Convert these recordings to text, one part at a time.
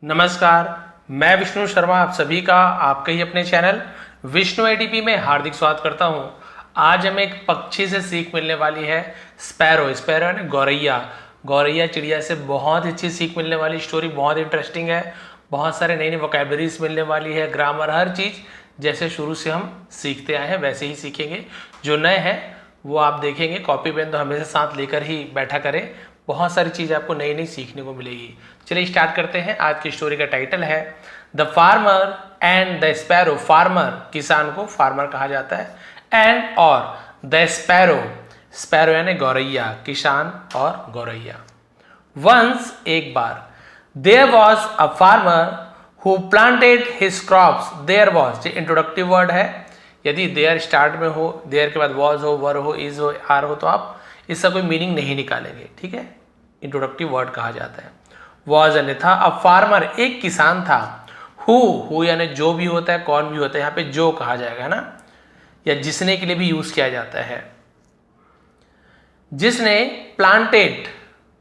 नमस्कार, मैं विष्णु शर्मा आप सभी का आपके ही अपने चैनल विष्णु एडीपी में हार्दिक स्वागत करता हूं। आज हमें एक पक्षी से सीख मिलने वाली है, स्पैरो। स्पैरो यानी गौरैया। गौरैया चिड़िया से बहुत अच्छी सीख मिलने वाली स्टोरी, बहुत इंटरेस्टिंग है। बहुत सारे नई नई वोकैबलरीज मिलने वाली है, ग्रामर, हर चीज़ जैसे शुरू से हम सीखते आए हैं वैसे ही सीखेंगे। जो नए हैं वो आप देखेंगे, कॉपी पेन तो हमेशा साथ लेकर ही बैठा करें, बहुत सारी चीज़ आपको नई नई सीखने को मिलेगी। चलिए स्टार्ट करते हैं। आज की स्टोरी का टाइटल है the farmer and the sparrow. Farmer, किसान को फार्मर कहा जाता है, एंड और द स्पैरो, स्पैरो यानी गौरैया, किसान और गौरैया। वंस, एक बार, there was a farmer who planted his crops. There was, ये इंट्रोडक्टिव वर्ड है। यदि देयर स्टार्ट में हो, देयर के बाद वॉज हो, वर हो, इज हो, आर हो, तो आप इसका कोई मीनिंग नहीं निकालेंगे, ठीक है। इंट्रोडक्टिव वर्ड कहा जाता है। वॉज यानी था, अब फार्मर एक किसान था। हु यानी जो भी होता है, कौन भी होता है, यहाँ पे जो कहा जाएगा ना, या जिसने के लिए भी यूज किया जाता है। जिसने प्लांटेड,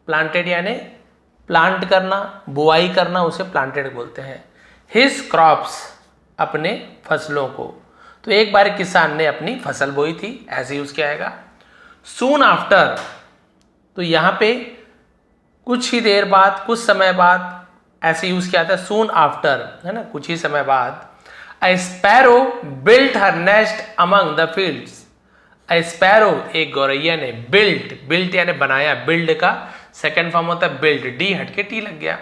प्लांटेड यानी प्लांट करना, बुआई करना, उसे प्लांटेड बोलते हैं। हिज क्रॉप्स, अपने फसलों को। तो एक बार किसान ने अपनी फसल बोई थी, ऐसे यूज किया जाएगा। सून आफ्टर, तो यहां पे कुछ ही देर बाद, कुछ समय बाद, ऐसे यूज किया जाता है सून आफ्टर, है ना, कुछ ही समय बाद। अ sparrow built her nest among the fields. A sparrow, एक गौरैया ने, बिल्ट यानी बनाया, बिल्ड का सेकेंड फॉर्म होता है बिल्ड, डी हटके टी लग गया।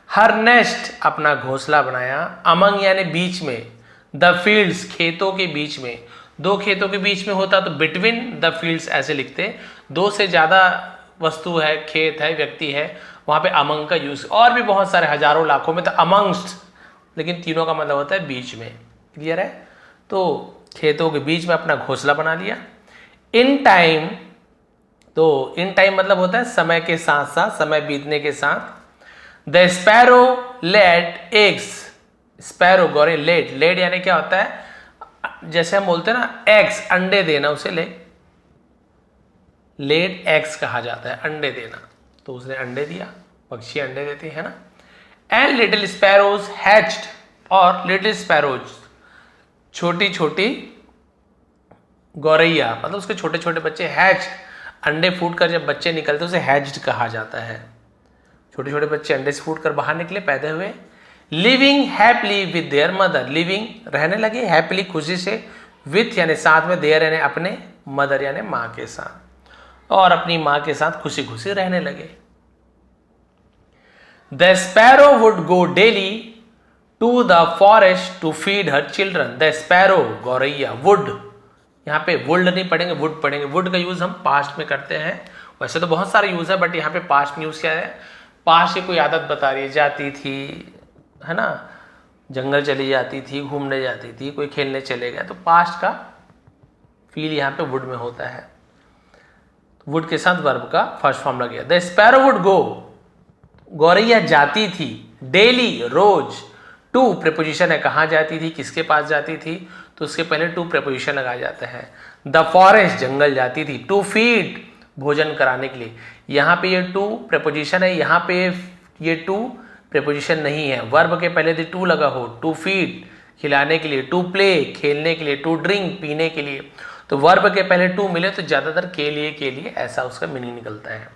हर नेस्ट, अपना घोंसला बनाया, अमंग यानी बीच में, द फील्ड्स, खेतों के बीच में। दो खेतों के बीच में होता तो बिटवीन द फील्ड्स ऐसे लिखते। दो से ज्यादा वस्तु है, खेत है, व्यक्ति है, वहां पे अमंग का यूज। और भी बहुत सारे हजारों लाखों में तो अमंगस्ट, लेकिन तीनों का मतलब होता है बीच में। क्लियर है। तो खेतों के बीच में अपना घोंसला बना लिया। इन टाइम, तो इन टाइम मतलब होता है समय के साथ साथ, समय बीतने के साथ। The sparrow laid eggs. Sparrow, गौरे, लेड यानी क्या होता है, जैसे हम बोलते हैं ना एग्स, अंडे देना, उसे लेड एग्स कहा जाता है, अंडे देना। तो उसने अंडे दिया, पक्षी अंडे देते हैं ना। एंड लिटिल स्पैरोज हैच्ड, और लिटिल स्पैरोज, छोटी छोटी गौरैया, मतलब उसके छोटे छोटे बच्चे, हैच्ड, अंडे फूट कर जब बच्चे निकलते उसे हैच्ड कहा जाता है। छोटे छोटे बच्चे अंडे से फूट कर बाहर निकले, पैदा हुए। Living happily with their mother, living रहने लगे, हैप्पीली खुशी से, विथ यानी साथ में, देयर यानी अपने, मदर यानी माँ के साथ, और अपनी माँ के साथ खुशी खुशी रहने लगे। The sparrow would go daily to the forest to feed her children. The sparrow, गौरैया, वुड, यहाँ पे वुल्ड नहीं पढ़ेंगे, वुड पढ़ेंगे। वुड का यूज हम पास्ट में करते हैं, वैसे तो बहुत सारे यूज है, बट यहाँ पे पास्ट में यूज किया है। पास्ट की कोई आदत बता रही है, जाती थी, है ना, जंगल चली जाती थी, घूमने जाती थी, कोई खेलने चले गए, तो पास्ट का फील यहाँ पे वुड में होता है। वुड के साथ वर्ब का फर्स्ट फॉर्म लग गया। द स्पैरो वुड गो, गौरैया जाती थी, डेली, रोज। टू प्रेपोजिशन है, कहाँ जाती थी, किसके पास जाती थी, तो उसके पहले टू प्रेपोजिशन लगाया जाता है। द फॉरेस्ट, जंगल जाती थी। टू फीड, भोजन कराने के लिए। यहाँ पे ये टू प्रेपोजिशन है, यहाँ पे ये टू प्रेपोजिशन नहीं है। वर्ब के पहले यदि टू लगा हो, टू फीड, खिलाने के लिए, टू प्ले, खेलने के लिए, टू ड्रिंक, पीने के लिए, तो वर्ब के पहले टू मिले तो ज्यादातर के लिए ऐसा उसका मीनिंग निकलता है।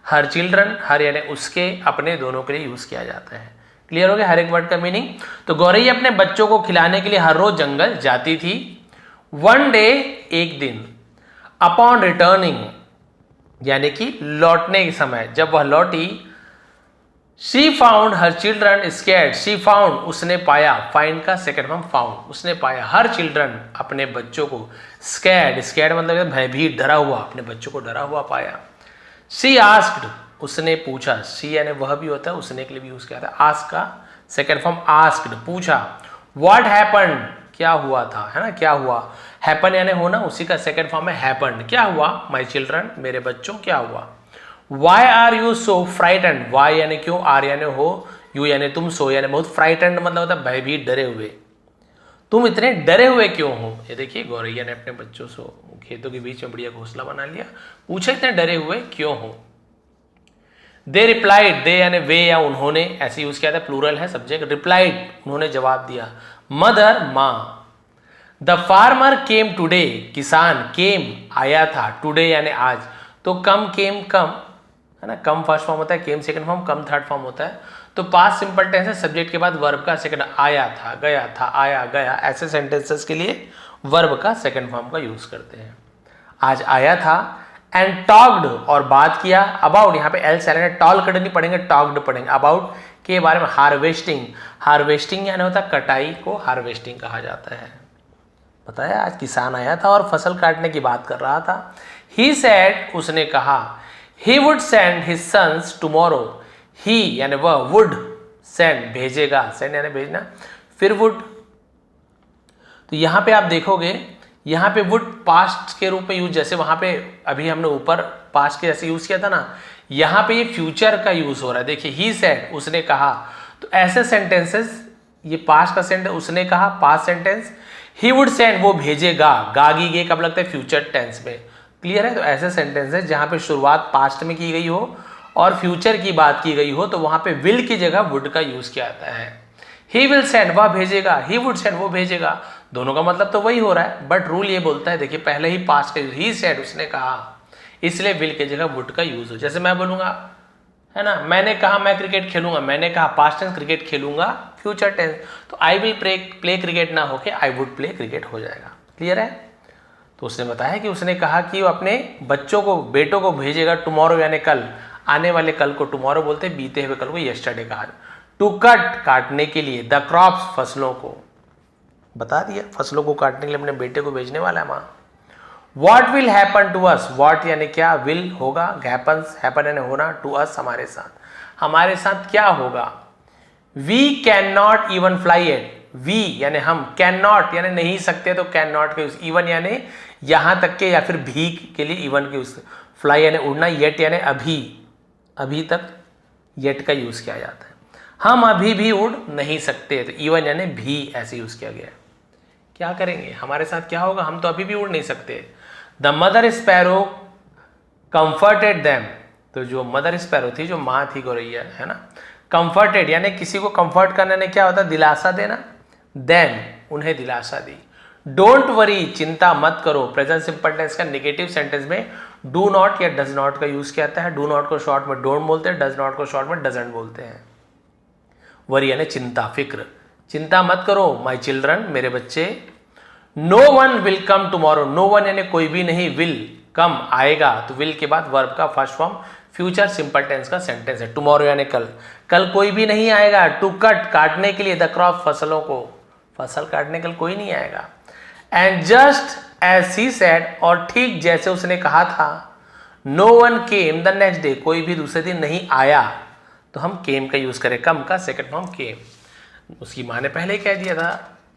हर चिल्ड्रन, हर यानी उसके, अपने, दोनों के लिए यूज किया जाता है। क्लियर हो गया हर एक वर्ड का मीनिंग। तो गौरैया अपने बच्चों को खिलाने के लिए हर रोज जंगल जाती थी। वन डे, एक दिन, अपॉन रिटर्निंग यानी कि लौटने के समय, जब वह लौटी, she found her children scared. She found, उसने पाया, फाइंड का सेकेंड फॉर्म फाउंड, उसने पाया, हर चिल्ड्रन, अपने बच्चों को, स्कैर्ड, स्कैर्ड मतलब भयभीत, डरा हुआ, अपने बच्चों को डरा हुआ पाया। शी आस्क्ड, उसने पूछा, शी यानी वह भी होता है, उसने के लिए भी यूज किया था। आस्क का सेकेंड फॉर्म आस्क्ड, पूछा। व्हाट हैपेंड, क्या हुआ था, है ना, क्या हुआ। हैपन यानी होना, उसी का सेकेंड फॉर्म है हैपेंड, क्या हुआ, माय चिल्ड्रन, मेरे बच्चों, क्या हुआ। Why are you so frightened, why यानी क्यों, आर यानी हो, यू यानी तुम, सो यानी बहुत, फ्राइटेंड मतलब होता है भयभीत, डरे हुए। तुम इतने डरे हुए क्यों हो। ये देखिए गौरैया ने अपने बच्चों से खेतों के बीच में बढ़िया घोंसला बना लिया, पूछे इतने डरे हुए क्यों हो। दे रिप्लाइड, दे यानी वे या उन्होंने ऐसे यूज किया था, प्लूरल है सब्जेक्ट, रिप्लाइड उन्होंने जवाब दिया, मदर माँ। द फार्मर केम टूडे, किसान, केम आया था, टूडे यानी आज, तो कम केम कम है ना, कम फर्स्ट फॉर्म होता है, came second form, come third form होता है। तो पास्ट सिंपल टेंस है, सब्जेक्ट के बाद वर्ब का सेकंड, आया था, गया था, आया गया, ऐसे सेंटेंसेस के लिए वर्ब का सेकंड फॉर्म का यूज करते हैं। आज आया था, एंड टॉक्ड और बात किया, अबाउट यहाँ पे एल साइलेंट है, टॉल्कड नहीं पढ़ेंगे, टॉक्ड पढ़ेंगे, अबाउट के बारे में, हार्वेस्टिंग, हार्वेस्टिंग यानी होता है कटाई को हार्वेस्टिंग कहा जाता है। पता है आज किसान आया था और फसल काटने की बात कर रहा था। ही सेड उसने कहा, he would send his sons tomorrow, he यानी वह, वुड सेंड भेजेगा, सेंड यानी भेजना, फिर वुड। तो यहां पे आप देखोगे, यहां पे वुड पास्ट के रूप में यूज, जैसे वहां पे अभी हमने ऊपर पास्ट के जैसे यूज किया था ना, यहां पे ये फ्यूचर का यूज हो रहा है। देखिए ही सेड उसने कहा, तो ऐसे सेंटेंसेस, ये पास्ट का सेंटेंस, उसने कहा past sentence, he would send वो भेजेगा, गागी गे कब लगता है, फ्यूचर टेंस में, क्लियर है। तो ऐसे सेंटेंस है जहां पे शुरुआत पास्ट में की गई हो और फ्यूचर की बात की गई हो, तो वहां पे विल की जगह वुड का यूज किया जाता है। ही विल सेंड वह भेजेगा, ही वुड सेंड वो भेजेगा, दोनों का मतलब तो वही हो रहा है, बट रूल ये बोलता है, देखिए पहले ही पास्ट का यूज, ही सेड उसने कहा, इसलिए विल की जगह वुड का यूज हो। जैसे मैं बोलूंगा है ना, मैंने कहा मैं क्रिकेट खेलूंगा, मैंने कहा पास्ट टेंस क्रिकेट खेलूंगा, फ्यूचर टेंस, तो आई विल प्ले क्रिकेट ना होके आई वुड प्ले क्रिकेट हो जाएगा, क्लियर है। तो उसने बताया कि उसने कहा कि वो अपने बच्चों को, बेटों को भेजेगा, टुमारो यानी कल, आने वाले कल को टुमारो बोलते हैं, बीते हुए कल को यस्टरडे कहा। टू कट काटने के लिए, द क्रॉप्स फसलों को, बता दिया फसलों को काटने के लिए अपने बेटे को भेजने वाला है माँ। What will happen to us, what यानी क्या, विल होगा, हैपन्स हैपन यानी होना, टू अस हमारे साथ, हमारे साथ क्या होगा। We can not even fly yet, we यानी हम, कैन नॉट यानी नहीं सकते, तो कैन नॉट के यूज, इवन यानी यहां तक के, या फिर भी के लिए इवन के यूज, फ्लाई यानी उड़ना, येट यानी अभी, अभी तक येट का यूज किया जाता है। हम अभी भी उड़ नहीं सकते, तो इवन यानी भी ऐसे यूज किया गया है। क्या करेंगे, हमारे साथ क्या होगा, हम तो अभी भी उड़ नहीं सकते। The mother sparrow comforted them, तो जो मदर स्पैरो थी, जो माँ थी गौरैया, है ना, कंफर्टेड यानी किसी को कंफर्ट करने ने क्या होता है, दिलासा देना, देम उन्हें दिलासा दी। डोंट वरी चिंता मत करो, प्रेजेंट सिंपल टेंस का नेगेटिव सेंटेंस में डू नॉट या डज नॉट का यूज किया जाता है। डू नॉट को शॉर्ट में डोंट बोलते हैं, डज नॉट को शॉर्ट में डजंट बोलते हैं। वरी यानी चिंता, फिक्र, चिंता मत करो माई चिल्ड्रन, मेरे बच्चे। No one will come tomorrow, no one यानी कोई भी नहीं, विल कम आएगा, तो विल के बाद वर्ब का first form future simple tense का सेंटेंस है। टुमारो यानी कल, कल कोई भी नहीं आएगा। टू कट काटने के लिए, द क्रॉप फसलों को, फसल काटने कल कोई नहीं आएगा। And just as he said, और ठीक जैसे उसने कहा था, no one came the next day, कोई भी दूसरे दिन नहीं आया, तो हम केम का यूज करें, कम का सेकंड फॉर्म केम। उसकी माँ ने पहले ही कह दिया था,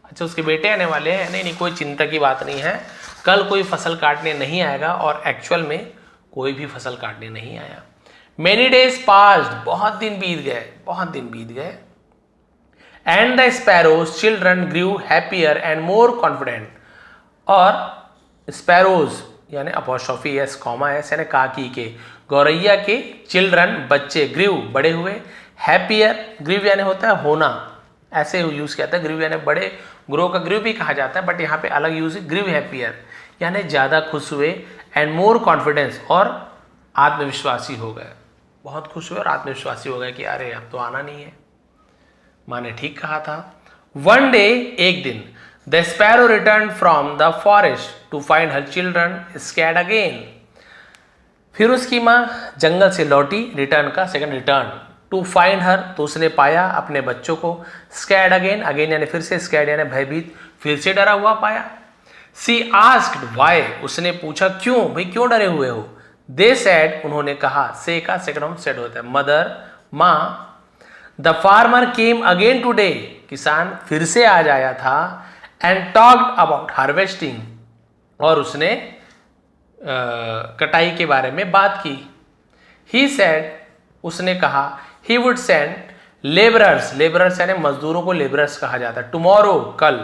अच्छा उसके बेटे आने वाले हैं, नहीं नहीं कोई चिंता की बात नहीं है, कल कोई फसल काटने नहीं आएगा, और एक्चुअल में कोई भी फसल काटने नहीं आया। मेनी डेज पास्ड, बहुत दिन बीत गए, बहुत दिन बीत गए। And the sparrow's children grew happier and more confident, और स्पैरोज यानी अपॉस्ट्रोफी एस कॉमा एस यानी काकी के, गौरैया के चिल्ड्रन बच्चे, ग्रीव बड़े हुए, हैप्पियर ग्रीव यानी होता है होना, ऐसे यूज किया जाता है, ग्रीव यानी बड़े, ग्रो का ग्रीव भी कहा जाता है, बट यहाँ पे अलग यूज है, ग्रीव हैप्पियर यानी ज्यादा खुश हुए, एंड मोर कॉन्फिडेंस और आत्मविश्वासी हो गए, बहुत खुश हुए और आत्मविश्वासी हो गए कि अरे अब तो आना नहीं है, माँ ने ठीक कहा था। वन डे एक दिन, the sparrow return from the forest to find her children scared again, फिर उसकी माँ जंगल से लौटी, रिटर्न का second return, to find her तो उसने पाया अपने बच्चों को, स्कैड अगेन, अगेन यानी फिर से, स्कैड यानी भयभीत, फिर से डरा हुआ पाया। सी आस्क्ड व्हाई, उसने पूछा क्यों, भाई क्यों डरे हुए हो। दे सेड उन्होंने कहा, से का सेकंड फॉर्म सेड होता है, मदर माँ। The farmer came again today, किसान फिर से आज आया था, एंड टॉक्ड अबाउट हार्वेस्टिंग, और उसने कटाई के बारे में बात की। ही सेड उसने कहा, he would send labourers, labourers यानी मजदूरों को लेबरर्स कहा जाता है, टुमारो कल,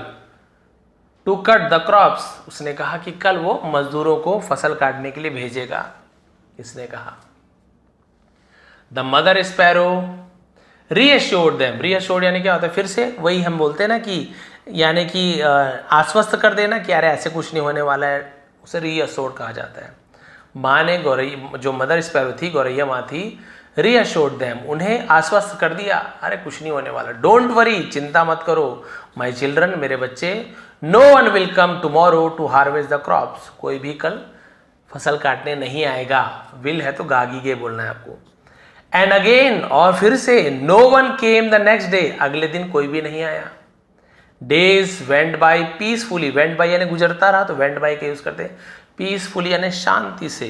टू कट द क्रॉप्स, उसने कहा कि कल वो मजदूरों को फसल काटने के लिए भेजेगा, इसने कहा। The mother sparrow reassured them. Reassured यानी क्या होता है, फिर से वही हम बोलते हैं ना कि यानी कि आश्वस्त कर देना कि अरे ऐसे कुछ नहीं होने वाला है, उसे रीअश्योर्ड कहा जाता है। माँ ने गौरैया, जो मदर स्पैरो थी, गौरैया माँ थी, रीअश्योर्ड देम, उन्हें आश्वस्त कर दिया, अरे कुछ नहीं होने वाला, डोंट वरी, चिंता मत करो, माई चिल्ड्रन, मेरे बच्चे, no one will come tomorrow to harvest the crops, कोई भी कल फसल काटने नहीं आएगा। विल है तो गागी गे बोलना है आपको। एंड अगेन, और फिर से, no one came the next day, अगले दिन कोई भी नहीं आया। Days went by peacefully, went by यानी गुजरता रहा, तो वेंट बाई का यूज करते हैं। पीसफुली यानी शांति से,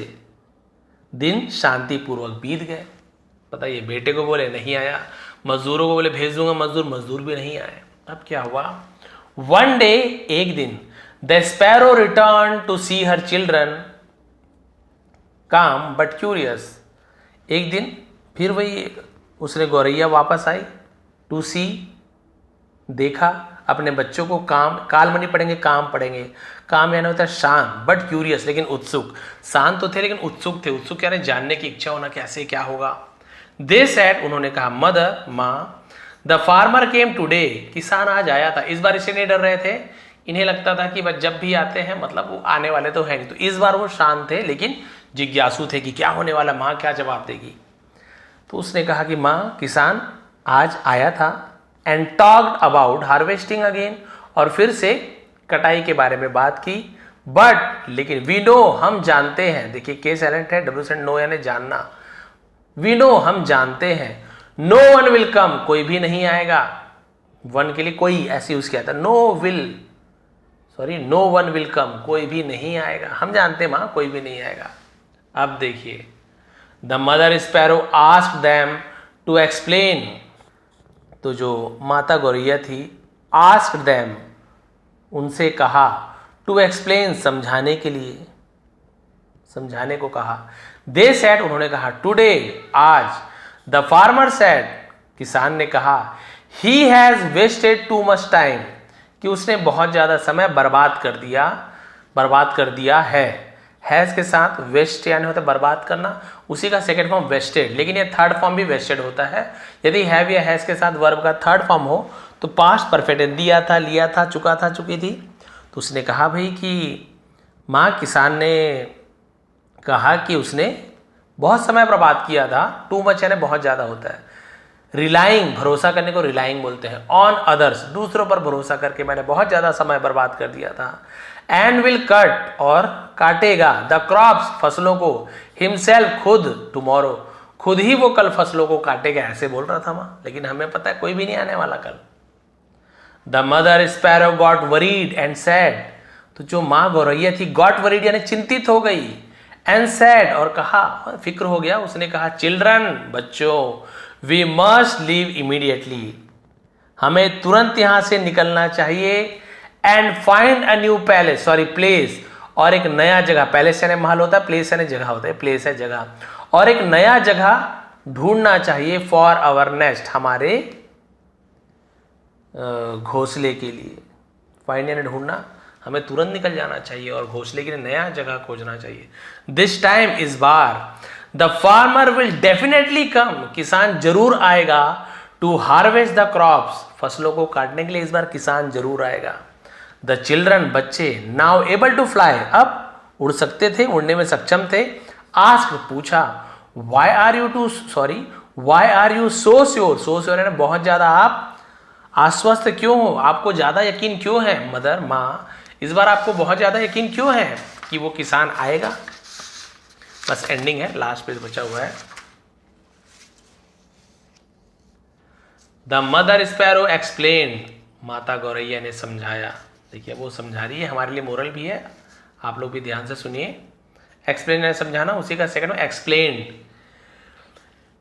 दिन शांतिपूर्वक बीत गए। बताइए, बेटे को बोले नहीं आया, मजदूरों को बोले भेज दूंगा मजदूर, मजदूर भी नहीं आए। अब क्या हुआ, वन डे, एक दिन, the sparrow return to see her children calm but curious, एक दिन फिर वही उसने गौरैया वापस आई, टू सी, देखा अपने बच्चों को, काम, कालमनी पढ़ेंगे, काम पढ़ेंगे, काम यानी होता है शांत, बट क्यूरियस लेकिन उत्सुक, शांत तो थे लेकिन उत्सुक थे, उत्सुक यानी जानने की इच्छा होना कैसे क्या होगा। दे सेड, उन्होंने कहा, मदर, माँ, द फार्मर केम टुडे, किसान आज आया था। इस बार इसे नहीं डर रहे थे, इन्हें लगता था कि बस जब भी आते हैं मतलब वो आने वाले तो है नहीं, तो इस बार वो शांत थे लेकिन जिज्ञासु थे कि क्या होने वाला, माँ क्या जवाब देगी। तो उसने कहा कि माँ, किसान आज आया था, and talked about harvesting again, और फिर से कटाई के बारे में बात की, बट लेकिन वी नो, हम जानते हैं, देखिए के साइलेंट है, डब्ल्यू साइलेंट, नो यानी जानना, वी नो, हम जानते हैं, नो वन विल कम, कोई भी नहीं आएगा, वन के लिए कोई ऐसे यूज किया था, नो वन विल कम, कोई भी नहीं आएगा, हम जानते हैं माँ कोई भी नहीं आएगा। अब देखिए, the mother sparrow asked them to explain, तो जो माता गौरैया थी, आस्क्ड देम, उनसे कहा, टू एक्सप्लेन, समझाने के लिए, समझाने को कहा। दे सेड, उन्होंने कहा, टुडे, आज, द फार्मर सेड, किसान ने कहा, he has wasted too much time, कि उसने बहुत ज्यादा समय बर्बाद कर दिया है। हैज के साथ वेस्ट यानी होता है बर्बाद करना, उसी का सेकंड फॉर्म वेस्टेड, लेकिन ये थर्ड फॉर्म भी वेस्टेड होता है। यदि हैव या हैज के साथ वर्ब का थर्ड फॉर्म हो तो पास्ट परफेक्ट, दिया था, लिया था, चुका था, चुकी थी। तो उसने कहा भाई कि माँ, किसान ने कहा कि उसने बहुत समय बर्बाद किया था, टू मच यानी बहुत ज़्यादा होता है। रिलाइंग, भरोसा करने को रिलाइंग बोलते हैं। ऑन अदर्स, दूसरों पर भरोसा करके मैंने बहुत ज़्यादा समय बर्बाद कर दिया था। एंड विल कट, और काटेगा, द क्रॉप्स, फसलों को, हिमसेल्फ, खुद, टुमारो, खुद ही वो कल फसलों को काटेगा, ऐसे बोल रहा था माँ, लेकिन हमें पता है कोई भी नहीं आने वाला कल। The mother sparrow got worried and sad, तो जो माँ गौरैया थी, गॉट वरीड यानी चिंतित हो गई, एंड सैड, और कहा, फिक्र हो गया, उसने कहा, चिल्ड्रन, बच्चों, वी मस्ट लीव इमीडिएटली, हमें तुरंत यहां से निकलना चाहिए, and find a new place, और एक नया जगह, पैलेस यानी महल होता है, प्लेस यानी जगह होता है, प्लेस है जगह, और एक नया जगह ढूंढना चाहिए, फॉर आवर नेस्ट, हमारे घोंसले के लिए। फाइंड यानी ढूंढना, हमें तुरंत निकल जाना चाहिए और घोंसले के लिए नया जगह खोजना चाहिए। दिस टाइम, इस बार, the farmer will definitely come, किसान जरूर आएगा, टू हार्वेस्ट द क्रॉप्स, फसलों को काटने के लिए इस बार किसान जरूर आएगा। द चिल्ड्रन, बच्चे, नाउ एबल टू फ्लाई, अब उड़ सकते थे, उड़ने में सक्षम थे। आस्क, पूछा, why are you so sure यानी बहुत ज्यादा आप आश्वस्त क्यों हो, आपको ज्यादा यकीन क्यों है, मदर, माँ, इस बार आपको बहुत ज्यादा यकीन क्यों है कि वो किसान आएगा। बस एंडिंग है, लास्ट पेज बचा हुआ है। द मदर स्पैरो एक्सप्लेन, माता गौरैया ने समझाया। देखिए वो समझा रही है, हमारे लिए मोरल भी है, आप लोग भी ध्यान से सुनिए। एक्सप्लेन यानी समझाना, उसी का सेकंड में explain.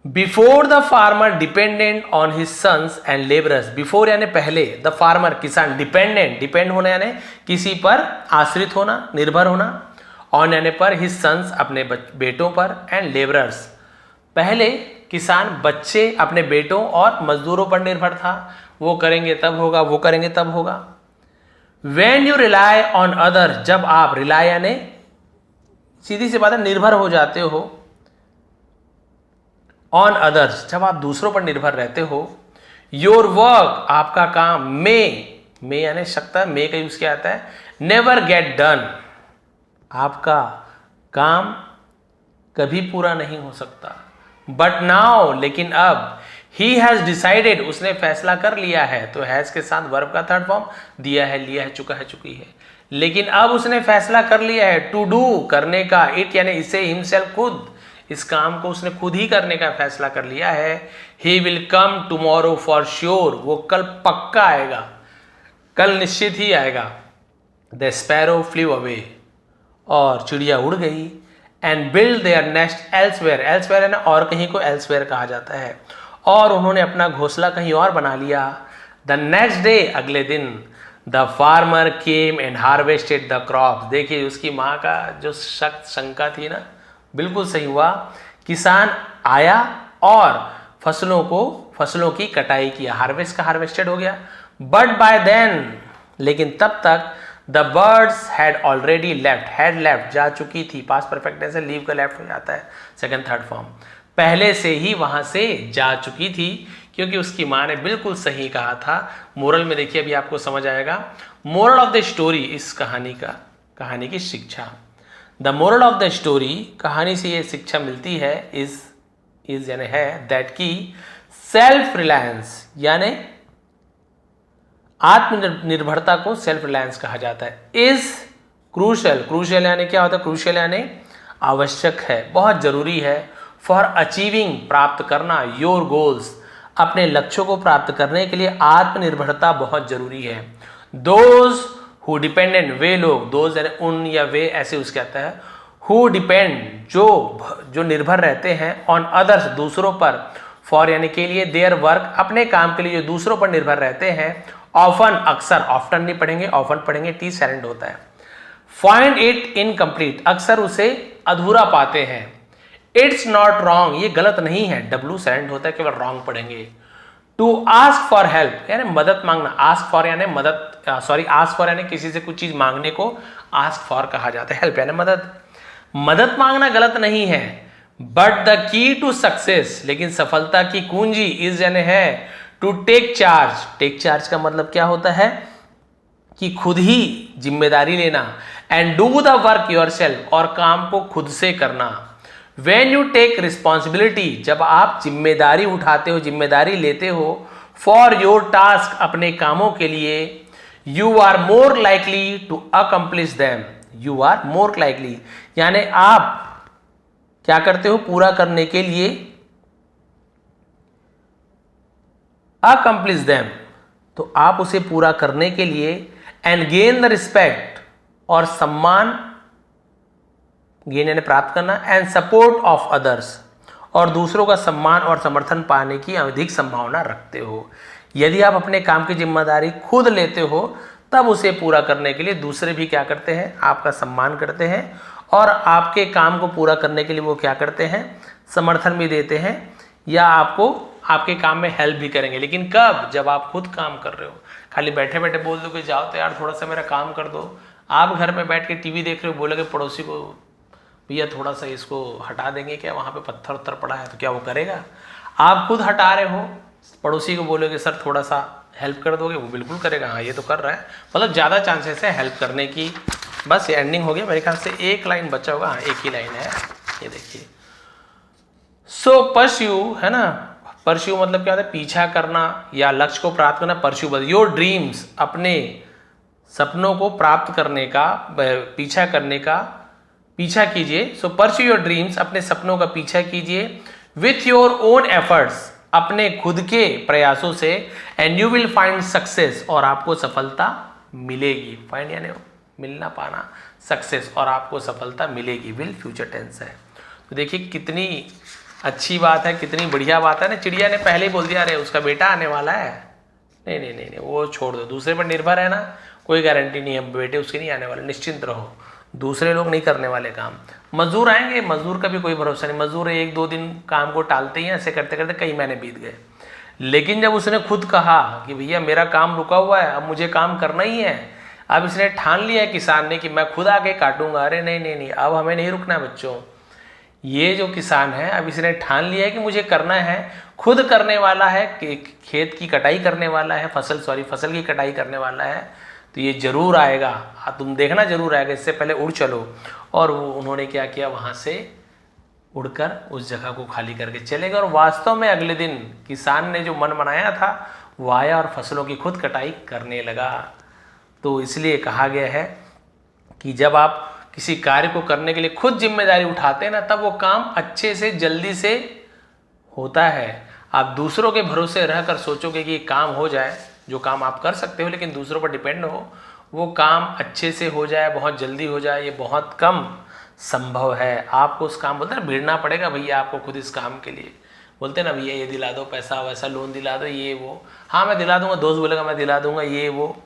Before the farmer dependent on his sons and labourers, before यानी पहले, द फार्मर किसान, डिपेंड होना यानी किसी पर आश्रित होना, निर्भर होना, ऑन यानी पर, हिज सन्स अपने बेटों पर, एंड लेबरर्स, पहले किसान बच्चे अपने बेटों और मजदूरों पर निर्भर था, वो करेंगे तब होगा, वो करेंगे तब होगा। When you rely on other, जब आप, रिलाई यानी सीधी सी बात है, निर्भर हो जाते हो, ऑन अदर्स, जब आप दूसरों पर निर्भर रहते हो, योर वर्क, आपका काम, मे यानी सकता है, मे का यूज किया जाता है, नेवर गेट डन, आपका काम कभी पूरा नहीं हो सकता। बट नाउ, लेकिन अब, ही हैज डिसाइडेड, उसने फैसला कर लिया है, तो हैज के साथ वर्ब का थर्ड फॉर्म दिया है, लिया है, चुका है, चुकी है, लेकिन अब उसने फैसला कर लिया है, टू डू, करने का, इट यानी इसे, हिमसेल्फ, खुद, इस काम को उसने खुद ही करने का फैसला कर लिया है। He will come tomorrow for sure, वो कल पक्का आएगा, कल निश्चित ही आएगा। द स्पैरो फ्लू अवे, और चिड़िया उड़ गई। And build their nest elsewhere, elsewhere है ना, और कहीं को एल्सवेयर कहा जाता है, और उन्होंने अपना घोंसला कहीं और बना लिया। द नेक्स्ट डे, अगले दिन, the farmer came and harvested the crop, देखिए उसकी माँ का जो शंका थी ना, बिल्कुल सही हुआ। किसान आया और फसलों की कटाई किया, हार्वेस्ट का हार्वेस्टेड हो गया। बट बाय देन, लेकिन तब तक, the birds had already left, had left जा चुकी थी, पास्ट परफेक्ट टेंस से लीव का लेफ्ट हो जाता है, सेकंड थर्ड फॉर्म, पहले से ही वहां से जा चुकी थी, क्योंकि उसकी माँ ने बिल्कुल सही कहा था। मोरल में देखिए, अभी आपको समझ आएगा। मोरल ऑफ द स्टोरी, इस कहानी की शिक्षा, the moral of the story, कहानी से ये शिक्षा मिलती है, इज यानी है, दैट की सेल्फ रिलायंस यानी आत्मनिर्भरता को सेल्फ रिलायंस कहा जाता है। इज क्रूशल, क्रूशल यानी क्या होता है, क्रूशल यानी आवश्यक है, बहुत जरूरी है। फॉर अचीविंग, प्राप्त करना, योर गोल्स, अपने लक्ष्यों को प्राप्त करने के लिए आत्मनिर्भरता बहुत जरूरी है। दोज हु डिपेंडेंट, वे लोग, दोज यानी उन या वे, ऐसे उसके आता है। हु डिपेंड, जो निर्भर रहते हैं, ऑन अदर्स, दूसरों पर, फॉर यानी के लिए, देयर वर्क, अपने काम के लिए जो दूसरों पर निर्भर रहते हैं, ऑफन, अक्सर, ऑफ्टन नहीं पढ़ेंगे, ऑफन पढ़ेंगे, टी साइलेंट होता है। फाइंड इट इनकम्प्लीट, अक्सर उसे अधूरा पाते हैं। इट्स नॉट रॉन्ग, ये गलत नहीं है, डब्ल्यू साइलेंट होता है, केवल रॉन्ग पढ़ेंगे। टू आस्क फॉर हेल्प यानी मदद मांगना, आस्क फॉर यानी मदद, आस्क फॉर यानी किसी से कुछ चीज मांगने को आस्क फॉर कहा जाता है, हेल्प यानी मदद मांगना गलत नहीं है। But the key to success, लेकिन सफलता की कुंजी, इज यानी है, to take charge, take charge का मतलब क्या होता है कि खुद ही जिम्मेदारी लेना, and do the work yourself, और काम को खुद से करना। व्हेन यू टेक रिस्पॉन्सिबिलिटी, जब आप जिम्मेदारी उठाते हो, जिम्मेदारी लेते हो, फॉर योर टास्क, अपने कामों के लिए, you are more likely to accomplish them, you are more likely यानी आप क्या करते हो, पूरा करने के लिए, अकम्प्लिश देम, तो आप उसे पूरा करने के लिए, एंड गेन द रिस्पेक्ट, और सम्मान, गेन यानी प्राप्त करना, एंड सपोर्ट ऑफ अदर्स, और दूसरों का सम्मान और समर्थन पाने की अधिक संभावना रखते हो। यदि आप अपने काम की जिम्मेदारी खुद लेते हो, तब उसे पूरा करने के लिए दूसरे भी क्या करते हैं, आपका सम्मान करते हैं, और आपके काम को पूरा करने के लिए वो क्या करते हैं, समर्थन भी देते हैं, या आपको आपके काम में हेल्प भी करेंगे। लेकिन कब, जब आप खुद काम कर रहे हो। खाली बैठे बैठे बोल दो कि जाओ तो यार थोड़ा सा मेरा काम कर दो, आप घर में बैठ के टीवी देख रहे हो, बोलोगे पड़ोसी को भैया थोड़ा सा इसको हटा देंगे क्या, वहाँ पे पत्थर उत्थर पड़ा है, तो क्या वो करेगा? आप खुद हटा रहे हो, पड़ोसी को बोलोगे सर थोड़ा सा हेल्प कर दोगे, वो बिल्कुल करेगा, हाँ ये तो कर रहा है, मतलब ज़्यादा चांसेस है हेल्प करने की। बस ये एंडिंग हो गया मेरे ख्याल से, एक लाइन बचा होगा, हाँ एक ही लाइन है, ये देखिए। सो परस्यू है ना, परस्यू मतलब क्या होता है, पीछा करना या लक्ष्य को प्राप्त करना, परस्यू बदल, योर ड्रीम्स, अपने सपनों को प्राप्त करने का, पीछा करने का, पीछा कीजिए। सो परस्यू योर ड्रीम्स, अपने सपनों का पीछा कीजिए, विथ योर ओन एफर्ट्स, अपने खुद के प्रयासों से, and you will find success, और आपको सफलता मिलेगी। फाइंड यानी मिलना पाना, सक्सेस, और आपको सफलता मिलेगी, विल फ्यूचर टेंस है। तो देखिए कितनी अच्छी बात है, कितनी बढ़िया बात है ना। चिड़िया ने पहले ही बोल दिया अरे उसका बेटा आने वाला है, नहीं नहीं नहीं नहीं वो छोड़ दो, दूसरे पर निर्भर है ना, कोई गारंटी नहीं है बेटे उसके नहीं आने वाले, निश्चिंत रहो, दूसरे लोग नहीं करने वाले काम। मजदूर आएंगे, मजदूर का भी कोई भरोसा नहीं, मजदूर एक दो दिन काम को टालते ही, ऐसे करते करते कई महीने बीत गए। लेकिन जब उसने खुद कहा कि भैया मेरा काम रुका हुआ है, अब मुझे काम करना ही है, अब इसने ठान लिया है किसान ने कि मैं खुद आके काटूंगा, अरे नहीं नहीं नहीं अब हमें नहीं रुकना है बच्चों, ये जो किसान है अब इसने ठान लिया है कि मुझे करना है, खुद करने वाला है, खेत की कटाई करने वाला है, फसल की कटाई करने वाला है, तो ये जरूर आएगा, तुम देखना जरूर आएगा, इससे पहले उड़ चलो। और वो उन्होंने क्या किया, वहां से उड़कर उस जगह को खाली करके चले गए। और वास्तव में अगले दिन किसान ने जो मन बनाया था वो आया और फसलों की खुद कटाई करने लगा। तो इसलिए कहा गया है कि जब आप किसी कार्य को करने के लिए खुद जिम्मेदारी उठाते हैं ना, तब वो काम अच्छे से जल्दी से होता है। आप दूसरों के भरोसे रहकर सोचोगे कि काम हो जाए, जो काम आप कर सकते हो लेकिन दूसरों पर डिपेंड हो, वो काम अच्छे से हो जाए, बहुत जल्दी हो जाए, ये बहुत कम संभव है। आपको उस काम, बोलते हैं भिड़ना पड़ेगा भैया आपको खुद इस काम के लिए। बोलते हैं ना भैया ये दिला दो, पैसा वैसा लोन दिला दो, ये वो, हाँ मैं दिला दूंगा, दोस्त बोलेगा मैं दिला दूंगा, ये वो,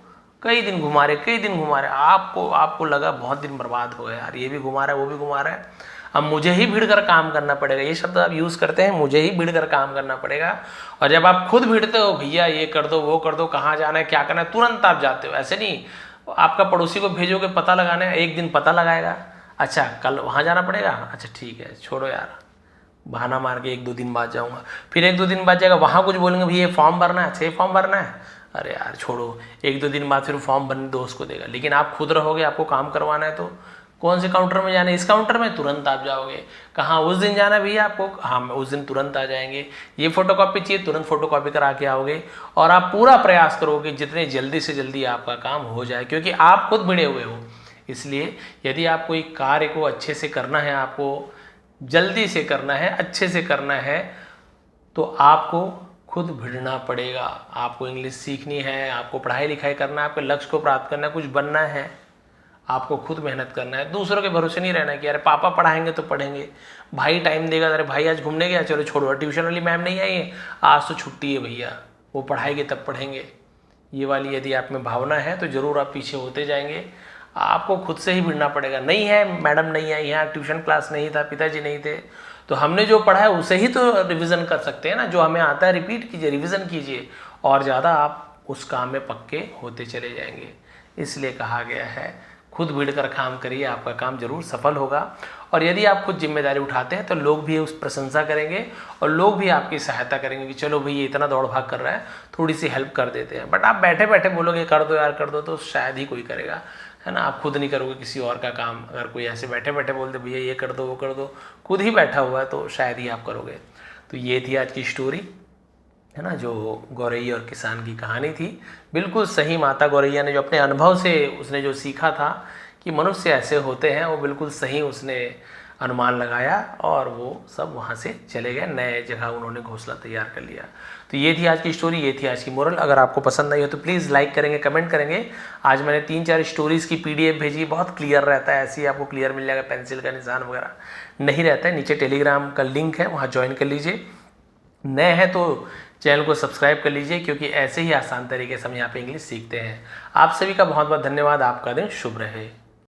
कई दिन घुमा रहे, आपको लगा बहुत दिन बर्बाद हो गए यार, ये भी घुमा रहा है वो भी घुमा रहा है, अब मुझे ही भीड़ कर काम करना पड़ेगा। ये शब्द आप यूज़ करते हैं, मुझे ही भीड़ कर काम करना पड़ेगा। और जब आप खुद भिड़ते हो, भैया ये कर दो वो कर दो, कहाँ जाना है क्या करना है, तुरंत आप जाते हो। ऐसे नहीं आपका पड़ोसी को भेजोगे पता लगाने, एक दिन पता लगाएगा, अच्छा कल वहाँ जाना पड़ेगा, अच्छा ठीक है छोड़ो यार, बहाना मार के 1-2 दिन बाद जाऊँगा। फिर 1-2 दिन बाद जाएगा, वहाँ कुछ बोलेंगे भैया ये फॉर्म भरना है, अच्छा ये फॉर्म भरना है, अरे यार छोड़ो, 1-2 दिन बाद फिर फॉर्म बनने दोस्त को देगा। लेकिन आप खुद रहोगे, आपको काम करवाना है तो कौन से काउंटर में जाना है, इस काउंटर में, तुरंत आप जाओगे। कहाँ उस दिन जाना है भैया आपको, हाँ उस दिन तुरंत आ जाएंगे। ये फोटोकॉपी चाहिए, तुरंत फोटोकॉपी करा के आओगे। और आप पूरा प्रयास करोगे जितने जल्दी से जल्दी आपका काम हो जाए, क्योंकि आप खुद भिड़े हुए हो। इसलिए यदि आप कोई कार्य को अच्छे से करना है, आपको जल्दी से करना है, अच्छे से करना है, तो आपको खुद भिड़ना पड़ेगा। आपको इंग्लिश सीखनी है, आपको पढ़ाई लिखाई करना है, आपके लक्ष्य को प्राप्त करना है, कुछ बनना है, आपको खुद मेहनत करना है। दूसरों के भरोसे नहीं रहना कि अरे पापा पढ़ाएंगे तो पढ़ेंगे, भाई टाइम देगा, अरे भाई आज घूमने गया, चलो छोड़ो, ट्यूशन वाली मैम नहीं आई है, आज तो छुट्टी है भैया, वो पढ़ाएंगे तब पढ़ेंगे। ये वाली यदि आप में भावना है तो जरूर आप पीछे होते जाएंगे। आपको खुद से ही भिड़ना पड़ेगा। नहीं है मैडम नहीं आई, यहाँ ट्यूशन क्लास नहीं था, पिताजी नहीं थे, तो हमने जो पढ़ा है उसे ही तो रिवीजन कर सकते हैं ना। जो हमें आता है रिपीट कीजिए, रिवीजन कीजिए, और ज़्यादा आप उस काम में पक्के होते चले जाएंगे। इसलिए कहा गया है खुद भिड़ कर काम करिए, आपका काम जरूर सफल होगा। और यदि आप खुद जिम्मेदारी उठाते हैं तो लोग भी उस प्रशंसा करेंगे और लोग भी आपकी सहायता करेंगे कि चलो भाई ये इतना दौड़ भाग कर रहा है, थोड़ी सी हेल्प कर देते हैं। बट आप बैठे बैठे बोलोगे कर दो यार कर दो, तो शायद ही कोई करेगा, है ना। आप खुद नहीं करोगे किसी और का काम। अगर कोई ऐसे बैठे बैठे बोल दे भैया ये कर दो वो कर दो, खुद ही बैठा हुआ है, तो शायद ही आप करोगे। तो ये थी आज की स्टोरी, है ना, जो गौरैया और किसान की कहानी थी। बिल्कुल सही, माता गौरैया ने जो अपने अनुभव से उसने जो सीखा था कि मनुष्य ऐसे होते हैं, वो बिल्कुल सही उसने अनुमान लगाया और वो सब वहाँ से चले गए, नए जगह उन्होंने घोंसला तैयार कर लिया। तो ये थी आज की स्टोरी, ये थी आज की मोरल। अगर आपको पसंद आई हो तो प्लीज़ लाइक करेंगे, कमेंट करेंगे। आज मैंने 3-4 स्टोरीज़ की PDF भेजी, बहुत क्लियर रहता है, ऐसे ही आपको क्लियर मिल जाएगा, पेंसिल का निशान वगैरह नहीं रहता है। नीचे टेलीग्राम का लिंक है, वहाँ ज्वाइन कर लीजिए। नए हैं तो चैनल को सब्सक्राइब कर लीजिए, क्योंकि ऐसे ही आसान तरीके से हम यहाँ पे इंग्लिश सीखते हैं। आप सभी का बहुत बहुत धन्यवाद। आपका दिन शुभ रहे।